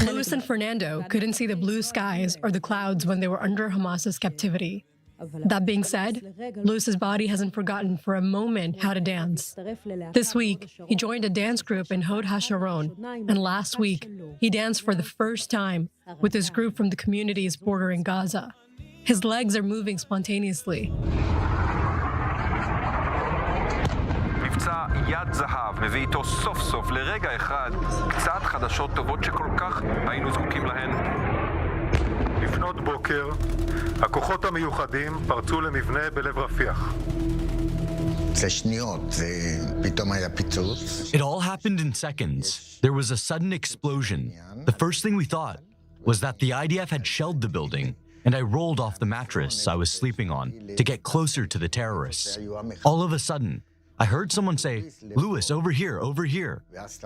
Luis and Fernando couldn't see the blue skies or the clouds when they were under Hamas's captivity. That being said, Luis's body hasn't forgotten for a moment how to dance. This week, he joined a dance group in Hod HaSharon, and last week, he danced for the first time with his group from the communities bordering Gaza. His legs are moving spontaneously. מבצע יד זהב מביא איתו סוף סוף לרגע אחד קצת חדשות טובות שכל כך היינו זקוקים להן. לפנות בוקר, הכוחות המיוחדים פרצו למבנה בלב רפיח. It all happened in seconds. There was a sudden explosion. The first thing we thought was that the IDF had shelled the building, and I rolled off the mattress I was sleeping on to get closer to the terrorists. All of a sudden, I heard someone say, "Luis, over here, over here."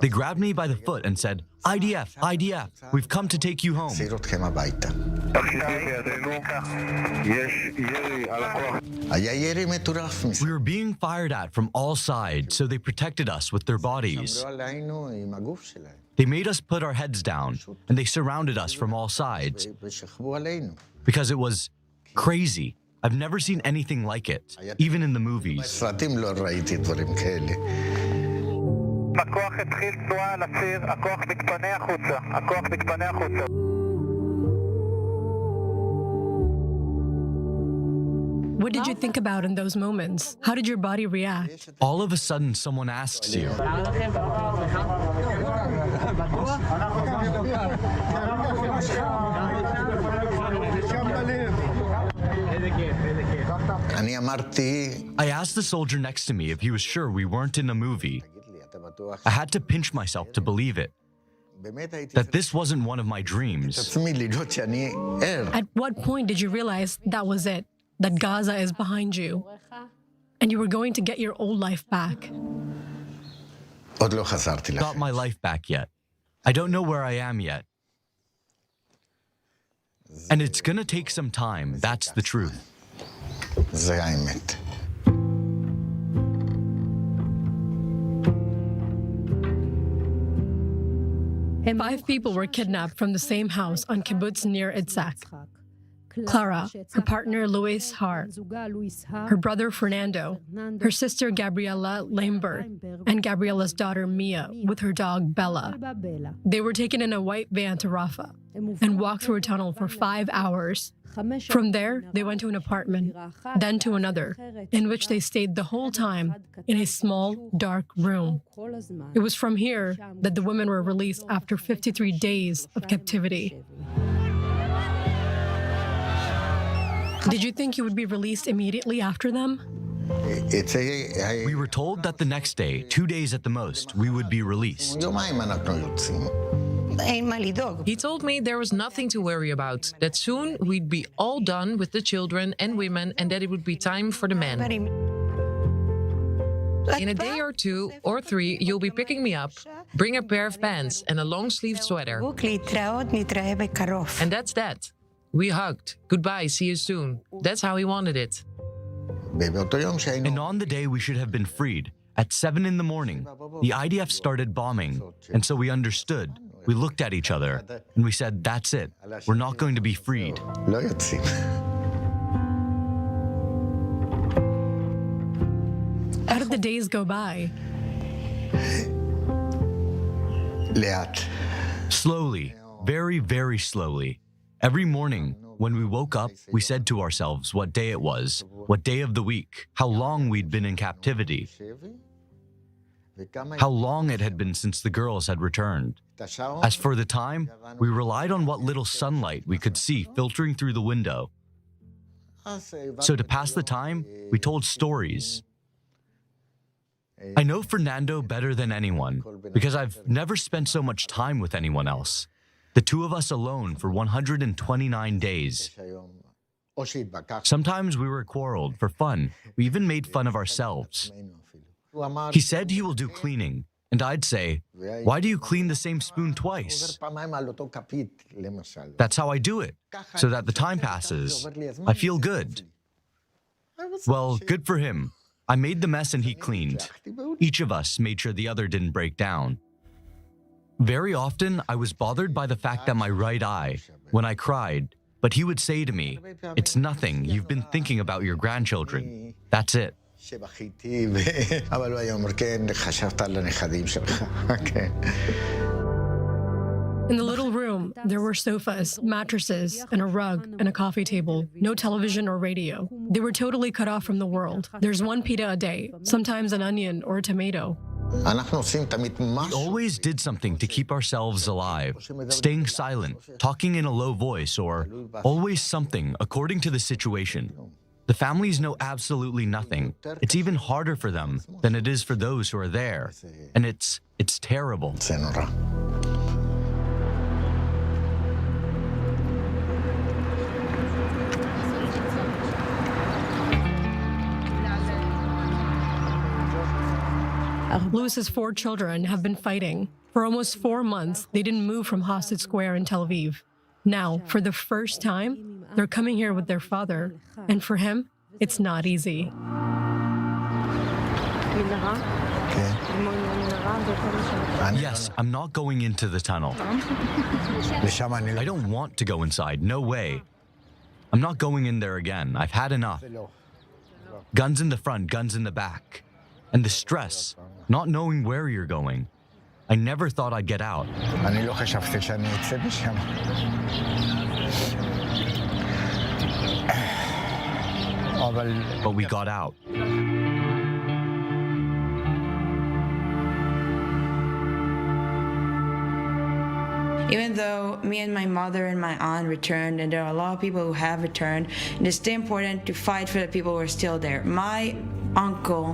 They grabbed me by the foot and said, "IDF, IDF, we've come to take you home." We were being fired at from all sides, so they protected us with their bodies. They made us put our heads down, and they surrounded us from all sides. Because it was crazy. I've never seen anything like it, even in the movies. What did you think about in those moments? How did your body react? All of a sudden, someone asks you, I asked the soldier next to me if he was sure we weren't in a movie. I had to pinch myself to believe it, that this wasn't one of my dreams. At what point did you realize that was it, that Gaza is behind you, and you were going to get your old life back? Got my life back yet. I don't know where I am yet. And it's gonna take some time, that's the truth. 5 people were kidnapped from the same house on kibbutz near Itzhak. Clara, her partner Luis Har, her brother Fernando, her sister Gabriela Lambert, and Gabriela's daughter Mia with her dog Bella. They were taken in a white van to Rafah and walked through a tunnel for 5 hours. From there, they went to an apartment, then to another, in which they stayed the whole time in a small, dark room. It was from here that the women were released after 53 days of captivity. Did you think you would be released immediately after them? We were told that the next day, 2 days at the most, we would be released. He told me there was nothing to worry about, that soon we'd be all done with the children and women and that it would be time for the men. In a day or 2 or 3, you'll be picking me up, bring a pair of pants and a long-sleeved sweater. And that's that. We hugged. Goodbye, see you soon. That's how he wanted it. And on the day we should have been freed, at 7 in the morning, the IDF started bombing, and so we understood. We looked at each other, and we said, that's it. We're not going to be freed. How did the days go by? Slowly, very, very slowly. Every morning, when we woke up, we said to ourselves what day it was, what day of the week, how long we'd been in captivity, how long it had been since the girls had returned. As for the time, we relied on what little sunlight we could see filtering through the window. So to pass the time, we told stories. I know Fernando better than anyone, because I've never spent so much time with anyone else. The 2 of us alone for 129 days. Sometimes we were quarreled for fun. We even made fun of ourselves. He said he will do cleaning, and I'd say, why do you clean the same spoon twice? That's how I do it, so that the time passes. I feel good. Well, good for him. I made the mess and he cleaned. Each of us made sure the other didn't break down. Very often, I was bothered by the fact that my right eye, when I cried, but he would say to me, "It's nothing, you've been thinking about your grandchildren. That's it." אבל הוא היה אומר, כן, חשבת על הנכדים שלך. כן. In the little room, there were sofas, mattresses, and a rug, and a coffee table. No television or radio. They were totally cut off from the world. There's one pita a day, sometimes an onion or a tomato. We always did something to keep ourselves alive, staying silent, talking in a low voice, or always something according to the situation. The families know absolutely nothing. It's even harder for them than it is for those who are there. And it's terrible. Louis's 4 children have been fighting. For almost 4 months, they didn't move from Hosted Square in Tel Aviv. Now, for the first time, they're coming here with their father. And for him, it's not easy. Yes, I'm not going into the tunnel. I don't want to go inside, no way. I'm not going in there again. I've had enough. Guns in the front, guns in the back. And the stress, not knowing where you're going. I never thought I'd get out. But we got out. Even though me and my mother and my aunt returned, and there are a lot of people who have returned, it is still important to fight for the people who are still there. My uncle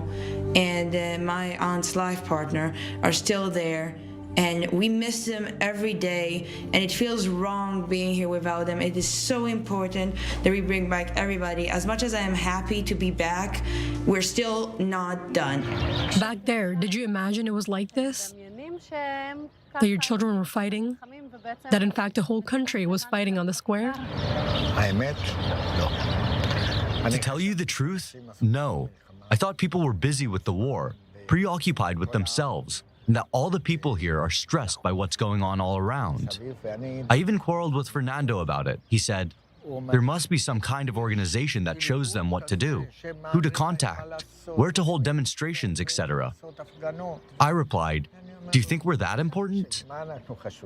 and my aunt's life partner are still there, and we miss them every day, and it feels wrong being here without them. It is so important that we bring back everybody. As much as I am happy to be back, we're still not done. Back there, did you imagine it was like this? That your children were fighting? That in fact the whole country was fighting on the square? To tell you the truth, no. I thought people were busy with the war, preoccupied with themselves, and that all the people here are stressed by what's going on all around. I even quarreled with Fernando about it. He said, there must be some kind of organization that shows them what to do, who to contact, where to hold demonstrations, etc. I replied, do you think we're that important?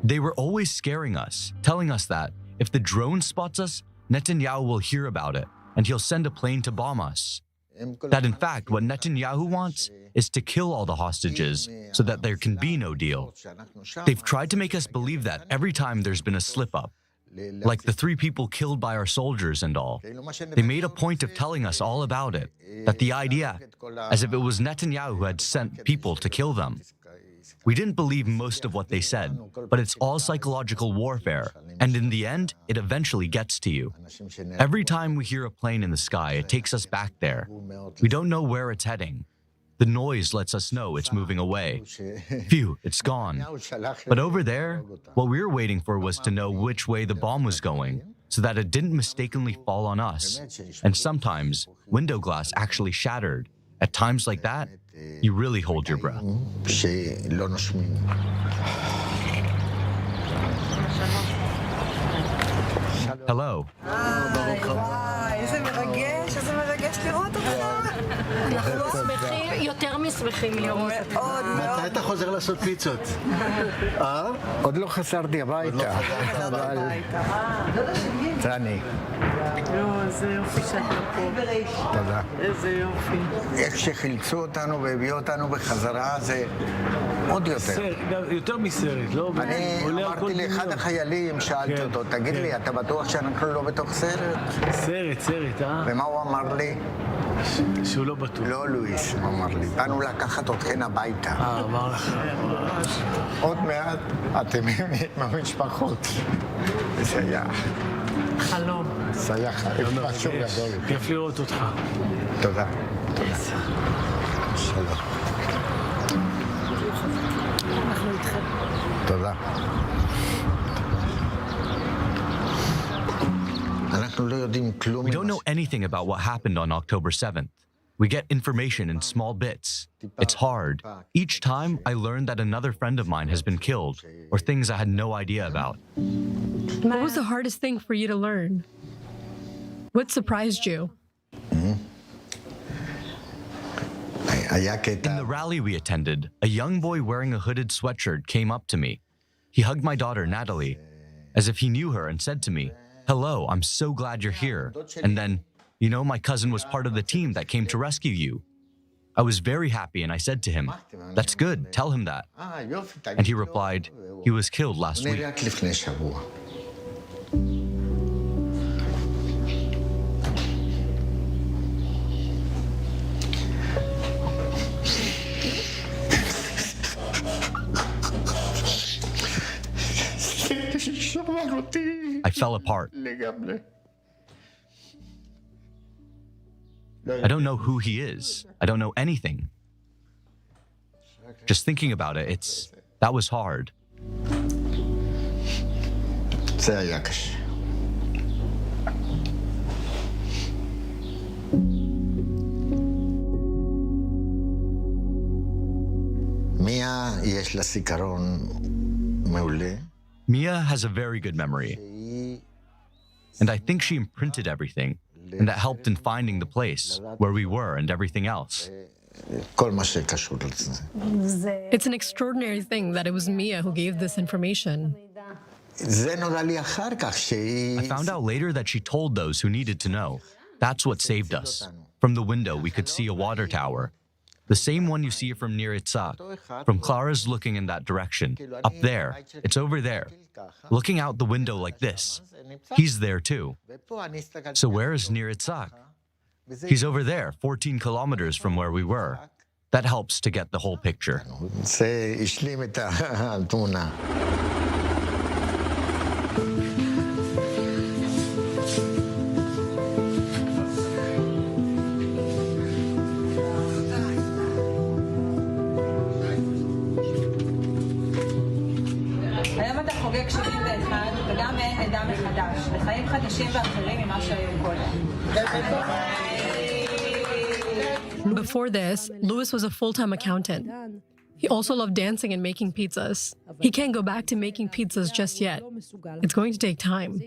They were always scaring us, telling us that if the drone spots us, Netanyahu will hear about it, and he'll send a plane to bomb us. That in fact, what Netanyahu wants is to kill all the hostages so that there can be no deal. They've tried to make us believe that every time there's been a slip-up, like the 3 people killed by our soldiers and all. They made a point of telling us all about it, that the IDF, as if it was Netanyahu who had sent people to kill them. We didn't believe most of what they said, but it's all psychological warfare, and in the end, it eventually gets to you. Every time we hear a plane in the sky, it takes us back there. We don't know where it's heading. The noise lets us know it's moving away. Phew, it's gone. But over there, what we were waiting for was to know which way the bomb was going, so that it didn't mistakenly fall on us. And sometimes, window glass actually shattered. At times like that, you really hold your breath. Hello. איזה מרגש, איזה מרגש לראות אותך. אנחנו שמחים, יותר משמחים לראות אותך. מאוד מאוד. מתי אתה חוזר לעשות פיצות? עוד לא חזרתי הביתה. זה אני. איזה יופי שאתה פה. תודה. איזה יופי. איך שחילצו אותנו והביאו אותנו בחזרה זה עוד יותר. יותר מסרט, לא? אני אמרתי לאחד החיילים, שאלתי אותו, תגיד לי, אתה בטוח שאנחנו לא בתוך סרט? סרט, אה? ומה הוא אמר לי? שהוא לא בטוח. לא, לואיס, הוא אמר לי, באנו לקחת אתכן הביתה. אמר לך. עוד מעט אתם עם המשפחות. זה היה... חלום. זה היה משהו גדול. כיף לראות אותך. תודה. שלום. אנחנו איתכם. תודה. We don't know anything about what happened on October 7th. We get information in small bits. It's hard. Each time, I learn that another friend of mine has been killed, or things I had no idea about. What was the hardest thing for you to learn? What surprised you? In the rally we attended, a young boy wearing a hooded sweatshirt came up to me. He hugged my daughter, Natalie, as if he knew her and said to me, "Hello, I'm so glad you're here." And then, "You know, my cousin was part of the team that came to rescue you." I was very happy and I said to him, "That's good, tell him that." And he replied, "He was killed last week." I fell apart. I don't know who he is. I don't know anything. Just thinking about it, that was hard. Mia has a very good memory. And I think she imprinted everything. And that helped in finding the place, where we were and everything else. It's an extraordinary thing that it was Mia who gave this information. I found out later that she told those who needed to know. That's what saved us. From the window, we could see a water tower. The same one you see from near Itzhak. From Clara's looking in that direction. Up there. It's over there. Looking out the window like this. He's there too. So where is Nir Itzhak? He's over there, 14 kilometers from where we were. That helps to get the whole picture. Before this, Louis was a full-time accountant. He also loved dancing and making pizzas. He can't go back to making pizzas just yet. It's going to take time.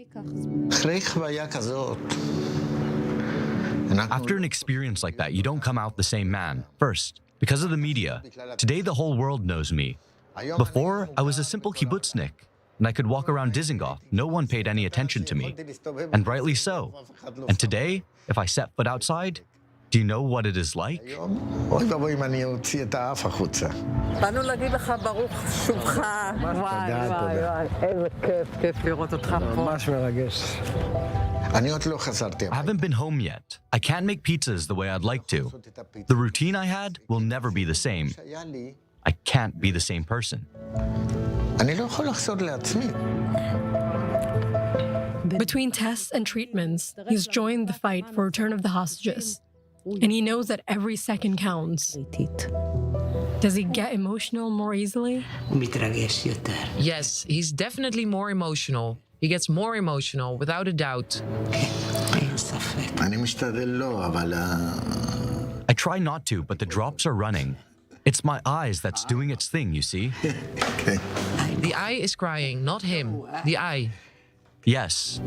After an experience like that, you don't come out the same man. First, because of the media. Today, the whole world knows me. Before, I was a simple kibbutznik, and I could walk around Dizengoff. No one paid any attention to me. And rightly so. And today, if I set foot outside, do you know what it is like? I haven't been home yet. I can't make pizzas the way I'd like to. The routine I had will never be the same. I can't be the same person. Between tests and treatments, he's joined the fight for return of the hostages. And he knows that every second counts. Does he get emotional more easily? Yes, he's definitely more emotional. He gets more emotional, without a doubt. I try not to, but the drops are running. It's my eyes that's doing its thing, you see? The eye is crying, not him. The eye. Yes.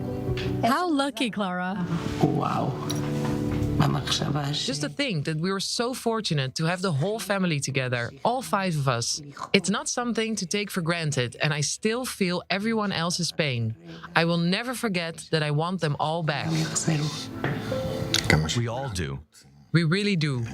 How lucky, Clara. Wow. Just to think that we were so fortunate to have the whole family together, all 5 of us. It's not something to take for granted, and I still feel everyone else's pain. I will never forget that I want them all back. We all do. We really do.